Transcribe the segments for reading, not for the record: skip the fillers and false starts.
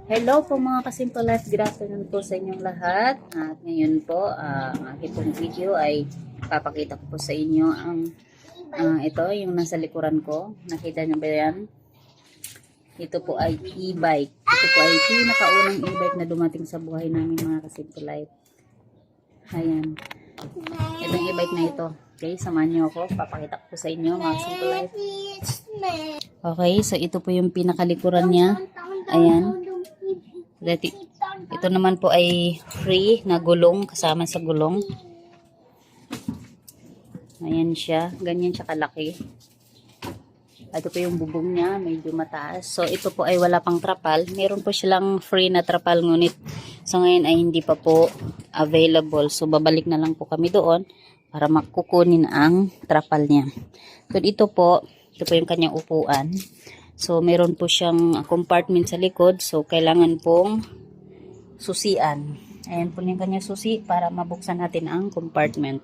Hello po mga kasimple life, good afternoon po sa inyong lahat. At ngayon po, ang aking pong video ay papakita ko po sa inyo ang ito, yung nasa likuran ko. Nakita niyo ba yan? Ito po ay e-bike. Ito po ay pinakaunang e-bike na dumating sa buhay namin mga kasimple life. Ayan. Itong e-bike na ito. Okay, samahan niyo ako. Papakita ko po sa inyo mga kasimple life. Okay, so ito po yung pinakalikuran niya. Ayan. Ito naman po ay free na gulong, kasama sa gulong. Ayan siya, ganyan siya kalaki. Ito po yung bubong niya, medyo mataas. So ito po ay wala pang trapal. Meron po silang free na trapal, ngunit so ngayon ay hindi pa po available. So babalik na lang po kami doon para makukunin ang trapal niya. So ito po yung kanyang upuan. So, meron po siyang compartment sa likod. So, kailangan pong susian. Ayan po yung kanyang susi para mabuksan natin ang compartment.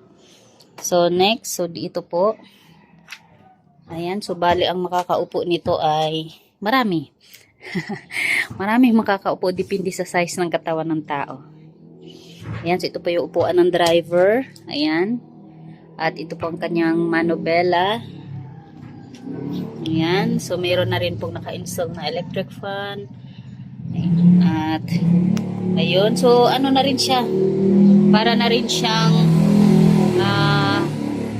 So, next. So, dito po. Ayan. So, bali ang makakaupo nito ay marami. Maraming makakaupo. Depende sa size ng katawan ng tao. Ayan. So, ito po yung upuan ng driver. Ayan. At ito po ang kanyang manobela. Ayan. So, meron na rin pong naka-install na electric fan. At, ayun. So, ano na rin siya. Para na rin siyang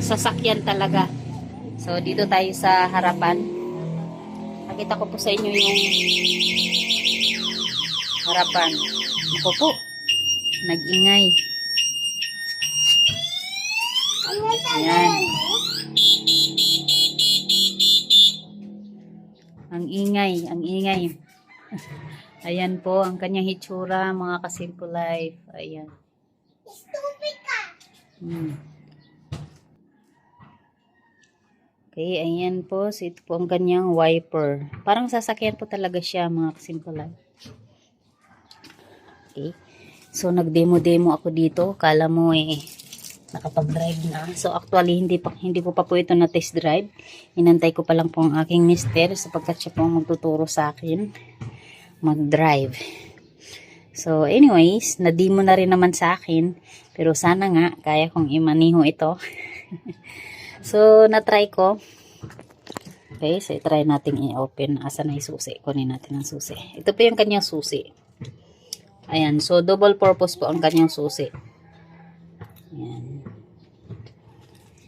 sasakyan talaga. So, dito tayo sa harapan. Nakita ko po sa inyo yung harapan. Ako po. Nag-ingay. Ayan. Ang ingay, ang ingay. Ayan po, ang kanyang hitsura, mga kasimple life. Ayan. Okay, ayan po. So, ito po ang kanyang wiper. Parang sasakyan po talaga siya, mga kasimple life. Okay. So, nag-demo-demo ako dito. Kala mo nakapag-drive na. So, actually, hindi ko pa po ito na test drive. Inantay ko pa lang po ang aking mister sapagkat siya po ang magtuturo sa akin mag-drive. So, anyways, na-demo na rin naman sa akin. Pero sana nga, kaya kong imaniho ito. So, na-try ko. Okay, so try natin i-open. Asan na yung susi? Kunin natin ang susi. Ito po yung kanyang susi. Ayan, so double purpose po ang kanyang susi. Ayan.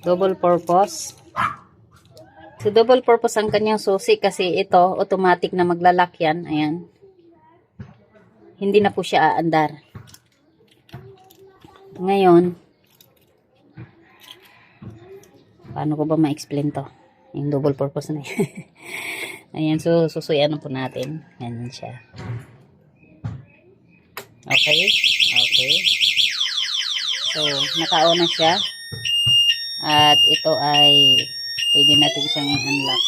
Double purpose. So, double purpose ang kanyang susi kasi ito, automatic na maglalak yan. Ayan. Hindi na po siya aandar. Ngayon, paano ko ba ma-explain to? Yung double purpose na yan. Ayan, so, susuyan na po natin. Ayan siya. Okay. Okay. So, naka-on na siya. At ito ay pwede natin siyang i-unlock.